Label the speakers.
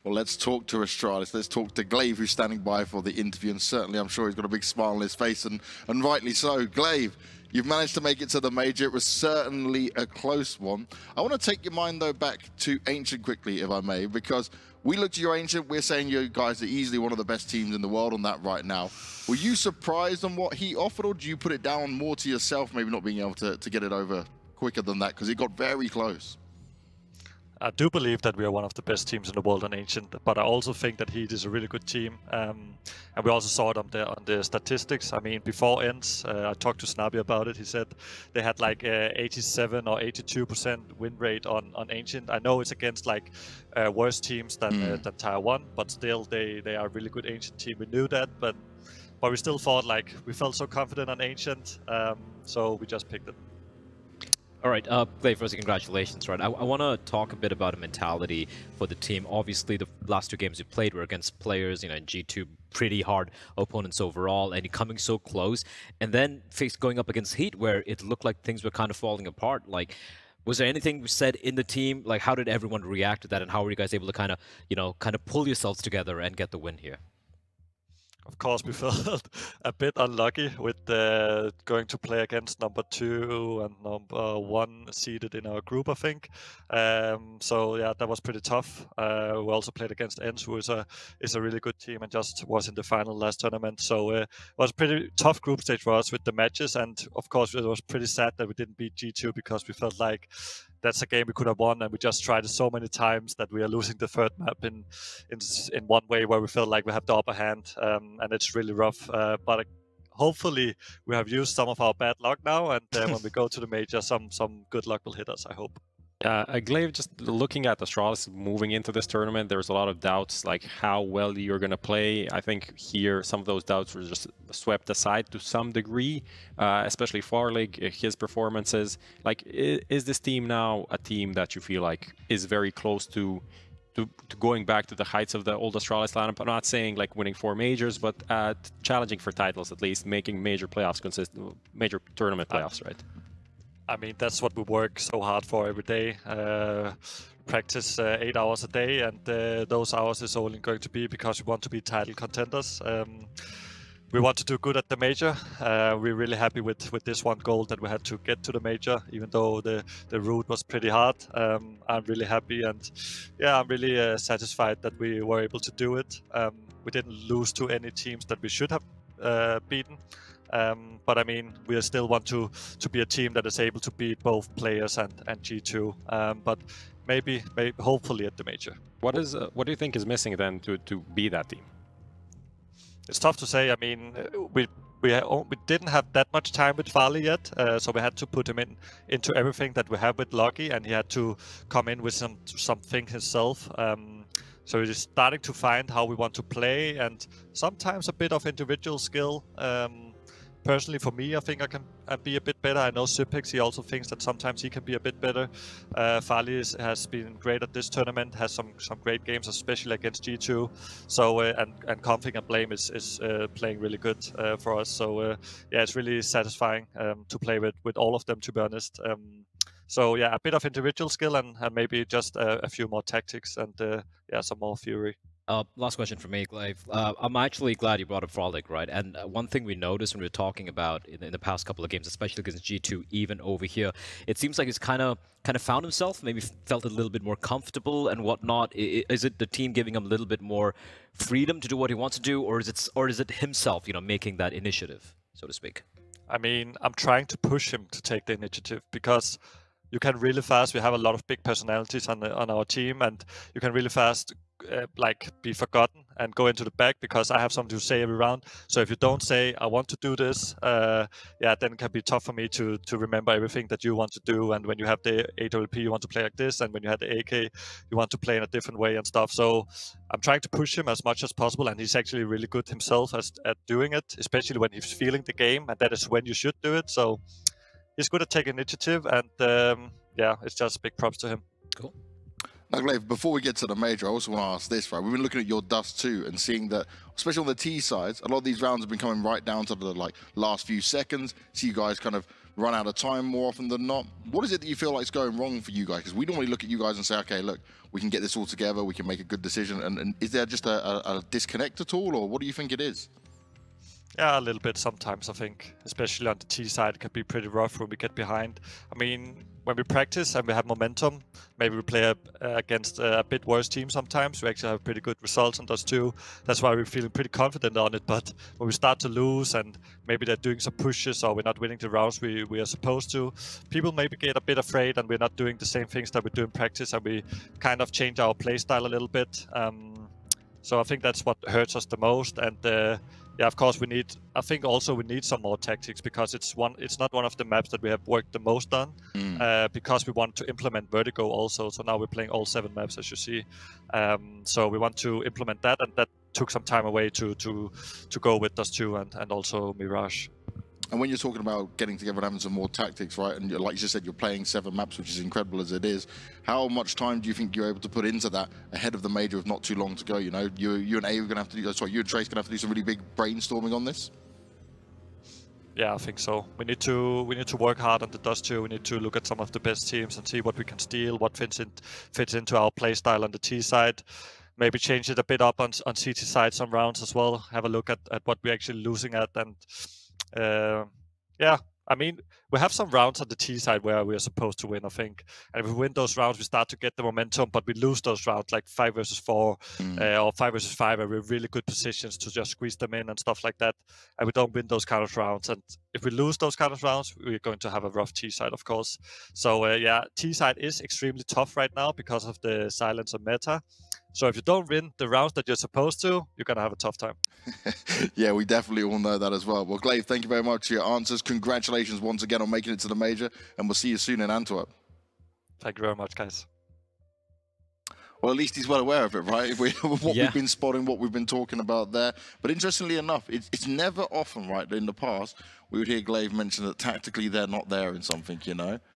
Speaker 1: Well, let's talk to Astralis. Let's talk to Glaive, who's standing by for the interview, and certainly I'm sure he's got a big smile on his face, and rightly so. Glaive, you've managed to make it to the major. It was certainly a close one. I want to take your mind, though, back to Ancient quickly, if I may, because we looked at your Ancient, we're saying you guys are easily one of the best teams in the world on that right now. Were you surprised on what he offered, or do you put it down more to yourself, maybe not being able to get it over quicker than that, because it got very close?
Speaker 2: I do believe that we are one of the best teams in the world on Ancient, but I also think that HEET is a really good team. And we also saw it on the statistics. I mean, before ends, I talked to Snappy about it. He said they had like 87 or 82% win rate on Ancient. I know it's against like worse teams than Tier 1, but still they are a really good Ancient team. We knew that, but we still thought like we felt so confident on Ancient, so we just picked it.
Speaker 3: All right, Glaive, first, congratulations, right? I want to talk a bit about a mentality for the team. Obviously, the last two games you played were against players, in G2, pretty hard opponents overall, and you're coming so close. And then going up against HEET, where it looked like things were kind of falling apart. Like, was there anything said in the team? Like, how did everyone react to that, and how were you guys able to kind of pull yourselves together and get the win here?
Speaker 2: Of course, we felt a bit unlucky with going to play against number 2 and number 1 seeded in our group, I think. So yeah, that was pretty tough. We also played against ENS, who is a really good team and just was in the final last tournament. So it was a pretty tough group stage for us with the matches, and of course it was pretty sad that we didn't beat G2, because we felt like that's a game we could have won, and we just tried it so many times that we are losing the third map in one way where we feel like we have the upper hand, and it's really rough. But hopefully we have used some of our bad luck now, and when we go to the major, some good luck will hit us, I hope.
Speaker 4: Glaive, just looking at Astralis moving into this tournament, there's a lot of doubts, like how well you're going to play. I think here some of those doubts were just swept aside to some degree, especially Farlig, his performances. Like, is this team now a team that you feel like is very close to going back to the heights of the old Astralis lineup? I'm not saying like winning 4 majors, but challenging for titles, at least making major playoffs consistent, major tournament playoffs, right?
Speaker 2: I mean, that's what we work so hard for every day. Practice 8 hours a day, and those hours is only going to be because we want to be title contenders. We want to do good at the major. We're really happy with this one goal that we had to get to the major, even though the route was pretty hard. I'm really happy, and yeah, I'm really satisfied that we were able to do it. We didn't lose to any teams that we should have beaten. But I mean, we still want to be a team that is able to beat both players and G2. But maybe hopefully at the major.
Speaker 4: What do you think is missing then to be that team?
Speaker 2: It's tough to say. I mean, we didn't have that much time with Farley yet, so we had to put him into everything that we have with Lucky, and he had to come in with something himself. So we're just starting to find how we want to play, and sometimes a bit of individual skill. Personally, for me, I think I can be a bit better. I know Sypix, he also thinks that sometimes he can be a bit better. Farley has been great at this tournament, has some great games, especially against G2. So and Config and Blame is playing really good for us. So yeah, it's really satisfying to play with all of them, to be honest. So yeah, a bit of individual skill and maybe just a few more tactics and yeah, some more fury.
Speaker 3: Last question for me, Glaive. I'm actually glad you brought up Frolic, right? And one thing we noticed when we were talking about in the past couple of games, especially against G2, even over here, it seems like he's kind of found himself, maybe felt a little bit more comfortable and whatnot. Is it the team giving him a little bit more freedom to do what he wants to do, or is it himself, making that initiative, so to speak?
Speaker 2: I mean, I'm trying to push him to take the initiative, because you can really fast. We have a lot of big personalities on our team, and you can really fast be forgotten and go into the back because I have something to say every round. So if you don't say I want to do this, yeah, then it can be tough for me to remember everything that you want to do. And when you have the AWP, you want to play like this, and when you have the AK, you want to play in a different way and stuff. So I'm trying to push him as much as possible, and he's actually really good himself at doing it, especially when he's feeling the game, and that is when you should do it. So he's good at taking initiative, and yeah, it's just big props to him.
Speaker 3: Cool.
Speaker 1: Now, Glaive, before we get to the major, I also want to ask this, right? We've been looking at your dust too and seeing that, especially on the T sides, a lot of these rounds have been coming right down to the last few seconds. See you guys kind of run out of time more often than not. What is it that you feel like is going wrong for you guys? Because we normally look at you guys and say, okay, look, we can get this all together, we can make a good decision. And is there just a disconnect at all, or what do you think it is?
Speaker 2: Yeah, a little bit sometimes, I think. Especially on the T side, it can be pretty rough when we get behind. I mean, when we practice and we have momentum, maybe we play against a bit worse team sometimes. We actually have pretty good results on those two. That's why we're feeling pretty confident on it. But when we start to lose and maybe they're doing some pushes or we're not winning the rounds we are supposed to, people maybe get a bit afraid and we're not doing the same things that we do in practice, and we kind of change our play style a little bit. So I think that's what hurts us the most. And yeah, of course we need some more tactics, because it's not one of the maps that we have worked the most on, because we want to implement vertigo also. So now we're playing all 7 maps, as you see. So we want to implement that, and that took some time away to go with those 2 and also Mirage.
Speaker 1: And when you're talking about getting together and having some more tactics, right, and like you just said, you're playing 7 maps, which is incredible as it is, how much time do you think you're able to put into that ahead of the major with not too long to go? You know, you and A are going to have to do, sorry, you and Trace going to have to do some really big brainstorming on this?
Speaker 2: Yeah, I think so. We need to work hard on the Dust 2. We need to look at some of the best teams and see what we can steal, what fits into our play style on the T side. Maybe change it a bit up on CT side some rounds as well. Have a look at what we're actually losing at. And yeah, I mean, we have some rounds on the T side where we are supposed to win, I think. And if we win those rounds, we start to get the momentum, but we lose those rounds like 5 versus 4 or 5 versus 5, where we're in really good positions to just squeeze them in and stuff like that. And we don't win those kind of rounds. And if we lose those kind of rounds, we're going to have a rough T side, of course. So yeah, T side is extremely tough right now because of the silencer meta. So if you don't win the rounds that you're supposed to, you're going to have a tough time.
Speaker 1: Yeah, we definitely all know that as well. Well, Glaive, thank you very much for your answers. Congratulations once again on making it to the major, and we'll see you soon in Antwerp.
Speaker 2: Thank you very much, guys.
Speaker 1: Well, at least he's well aware of it, right? We've been spotting, what we've been talking about there. But interestingly enough, it's never often, right, in the past, we would hear Glaive mention that tactically they're not there in something, you know?